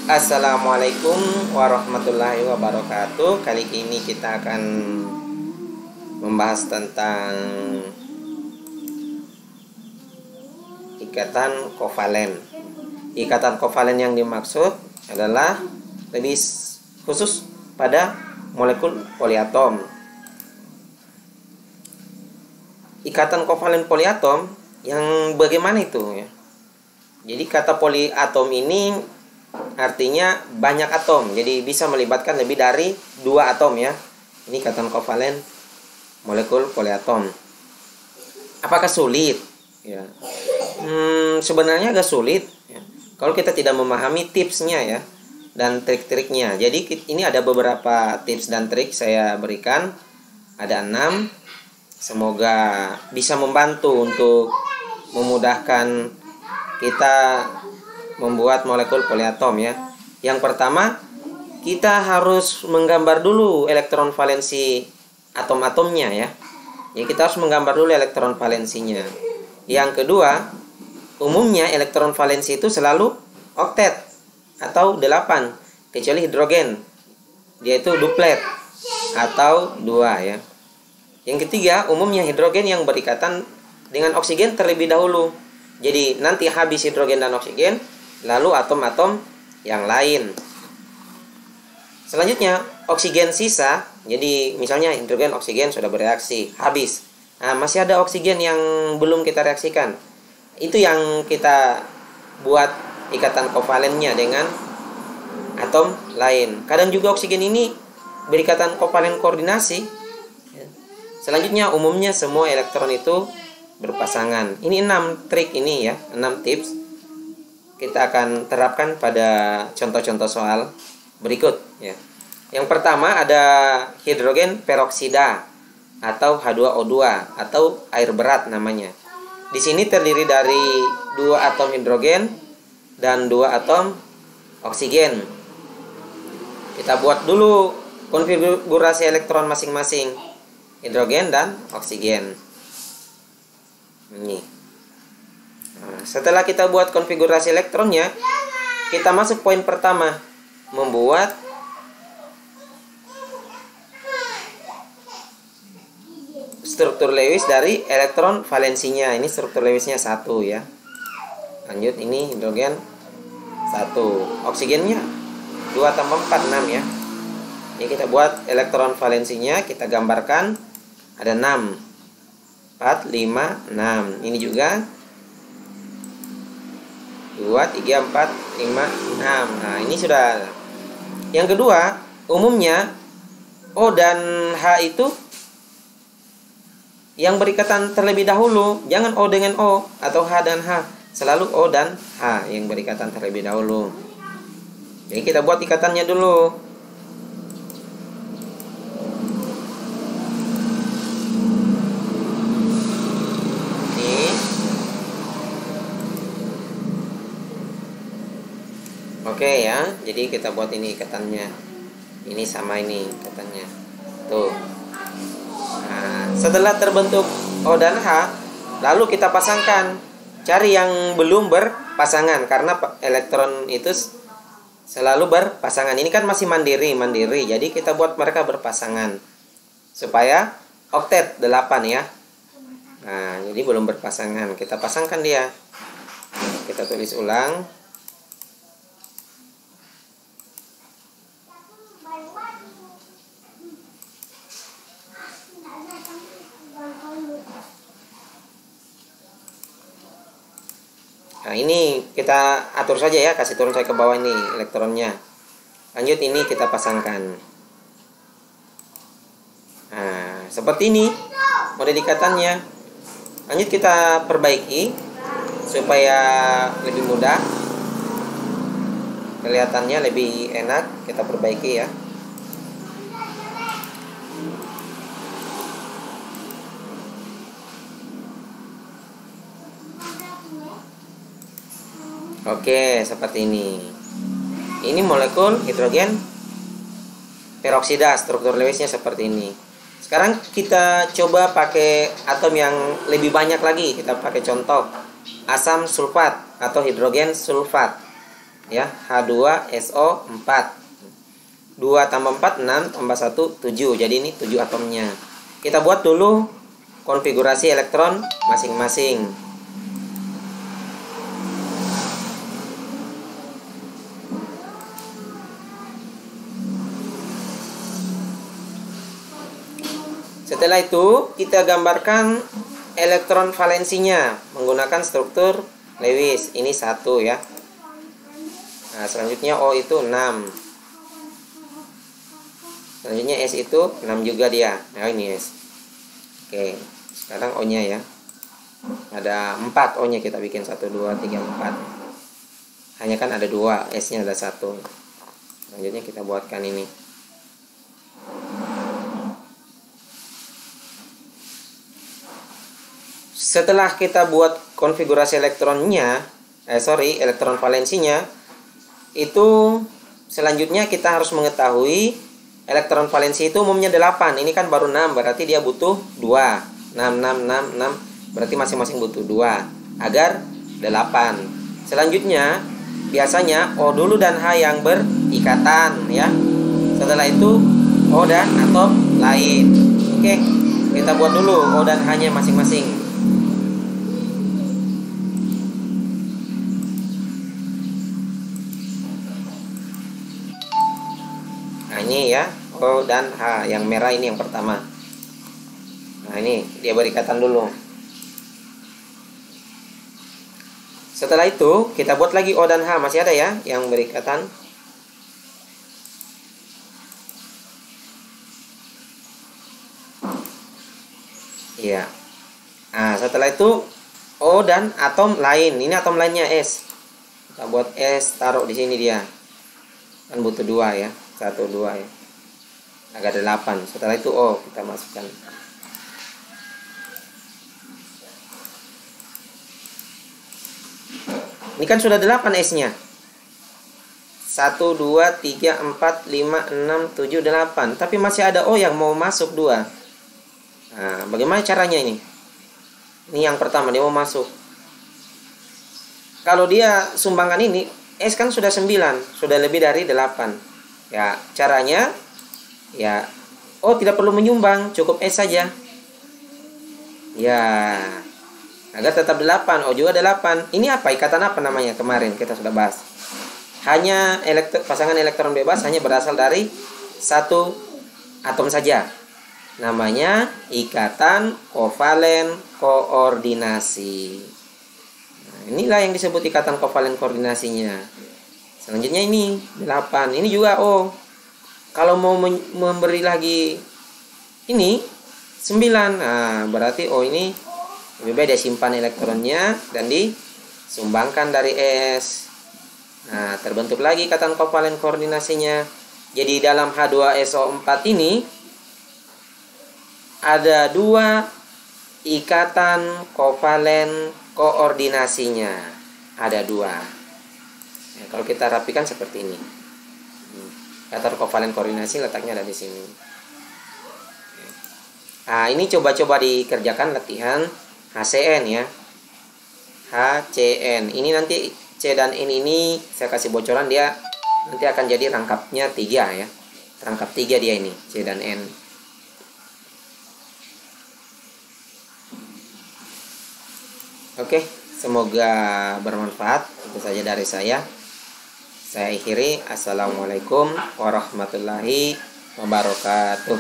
Assalamualaikum warahmatullahi wabarakatuh. Kali ini kita akan membahas tentang ikatan kovalen. Ikatan kovalen yang dimaksud adalah lebih khusus pada molekul poliatom. Ikatan kovalen poliatom yang bagaimana itu ya? Jadi kata poliatom ini artinya banyak atom, jadi bisa melibatkan lebih dari 2 atom ya. Ini ikatan kovalen molekul poliatom. Apakah sulit? Ya. Sebenarnya agak sulit ya, kalau kita tidak memahami tipsnya ya dan trik-triknya. Jadi ini ada beberapa tips dan trik saya berikan, ada 6. Semoga bisa membantu untuk memudahkan kita membuat molekul poliatom ya. Yang pertama, kita harus menggambar dulu elektron valensi atom-atomnya ya. Jadi kita harus menggambar dulu elektron valensinya. Yang kedua, umumnya elektron valensi itu selalu oktet atau 8, kecuali hidrogen. Dia itu duplet atau 2 ya. Yang ketiga, umumnya hidrogen yang berikatan dengan oksigen terlebih dahulu. Jadi nanti habis hidrogen dan oksigen, lalu atom-atom yang lain. Selanjutnya oksigen sisa. Jadi misalnya hidrogen oksigen sudah bereaksi, habis. Nah, masih ada oksigen yang belum kita reaksikan. Itu yang kita buat ikatan kovalennya dengan atom lain. Kadang juga oksigen ini berikatan kovalen koordinasi. Selanjutnya umumnya semua elektron itu berpasangan. Ini 6 trik ini ya, 6 tips. Kita akan terapkan pada contoh-contoh soal berikut ya. Yang pertama ada hidrogen peroksida atau H2O2 atau air berat namanya. Di sini terdiri dari 2 atom hidrogen dan 2 atom oksigen. Kita buat dulu konfigurasi elektron masing-masing, hidrogen dan oksigen. Ini. Nah, setelah kita buat konfigurasi elektronnya, kita masuk poin pertama, membuat struktur Lewis dari elektron valensinya. Ini struktur Lewisnya 1 ya. Lanjut, ini hidrogen 1, oksigennya 2 tambah 4, 6 ya. Ini kita buat elektron valensinya, kita gambarkan ada 6, 4, 5, 6. Ini juga 2, 3, 4, 5, 6. Nah, ini sudah. Yang kedua, umumnya O dan H itu yang berikatan terlebih dahulu. Jangan O dengan O atau H dan H. Selalu O dan H yang berikatan terlebih dahulu. Jadi kita buat ikatannya dulu. Oke ya, jadi kita buat ini ikatannya. Ini sama ini ikatannya. Tuh. Nah, setelah terbentuk O dan H, lalu kita pasangkan. Cari yang belum berpasangan karena elektron itu selalu berpasangan. Ini kan masih mandiri. Jadi kita buat mereka berpasangan supaya oktet 8 ya. Nah, jadi belum berpasangan. Kita pasangkan dia. Kita tulis ulang. Nah, ini kita atur saja ya, kasih turun saya ke bawah ini elektronnya. Lanjut, ini kita pasangkan. Nah, seperti ini model ikatannya. Lanjut kita perbaiki supaya lebih mudah, kelihatannya lebih enak. Kita perbaiki ya. Oke, seperti ini. Ini molekul hidrogen peroksida, struktur Lewisnya seperti ini. Sekarang kita coba pakai atom yang lebih banyak lagi. Kita pakai contoh asam sulfat atau hidrogen sulfat. ya, H2SO4. 2 tambah 4 6 tambah 1 7. Jadi ini 7 atomnya. Kita buat dulu konfigurasi elektron masing-masing. Setelah itu kita gambarkan elektron valensinya menggunakan struktur Lewis. Ini 1 ya. Nah, selanjutnya O itu 6. Selanjutnya S itu 6 juga dia. Nah, ini S. Oke, sekarang O-nya ya. Ada 4 O-nya, kita bikin 1 2 3 4. Hanya kan ada 2, S-nya ada 1. Selanjutnya kita buatkan ini. Setelah kita buat konfigurasi elektronnya, elektron valensinya, itu selanjutnya kita harus mengetahui elektron valensi itu umumnya 8. Ini kan baru 6, berarti dia butuh 2. 6, 6, 6, 6. Berarti masing-masing butuh 2 agar 8. Selanjutnya, biasanya O dulu dan H yang berikatan ya. Setelah itu O dan atom lain. Oke, kita buat dulu O dan H-nya masing-masing. Nah, ini ya, O dan H. Yang merah ini yang pertama. Nah, ini dia berikatan dulu. Setelah itu kita buat lagi O dan H. Masih ada ya yang berikatan. Iya. Nah, setelah itu O dan atom lain. Ini atom lainnya S. Kita buat S, taruh di sini dia. Kan butuh 2 ya. 1 2 ya. Agak 8. Setelah itu O kita masukkan. Ini kan sudah 8 S-nya. 1 2 3 4 5 6 7 8. Tapi masih ada O yang mau masuk 2. Nah, bagaimana caranya ini? Ini yang pertama, dia mau masuk. Kalau dia sumbangkan ini, S kan sudah 9, sudah lebih dari 8. Ya, caranya ya O tidak perlu menyumbang, cukup S saja. Ya, agar tetap 8, O juga 8. Ini apa? Ikatan apa namanya? Kemarin kita sudah bahas. Hanya pasangan elektron bebas hanya berasal dari satu atom saja. Namanya ikatan kovalen koordinasi. Nah, inilah yang disebut ikatan kovalen koordinasinya. Selanjutnya ini 8. Ini juga O. Kalau mau memberi lagi ini 9. Nah, berarti O ini lebih baik dia simpan elektronnya dan disumbangkan dari S. Nah, terbentuk lagi ikatan kovalen koordinasinya. Jadi dalam H2SO4 ini ada 2 ikatan kovalen koordinasinya. Ada 2. Ya, kalau kita rapikan seperti ini. Ikatan kovalen koordinasi letaknya ada di sini. Nah, ini coba-coba dikerjakan latihan HCN ya. HCN. Ini nanti C dan N ini saya kasih bocoran, dia nanti akan jadi rangkapnya 3 ya. Rangkap 3 dia ini, C dan N. Oke, semoga bermanfaat. Itu saja dari saya. Saya akhiri. Assalamualaikum warahmatullahi wabarakatuh.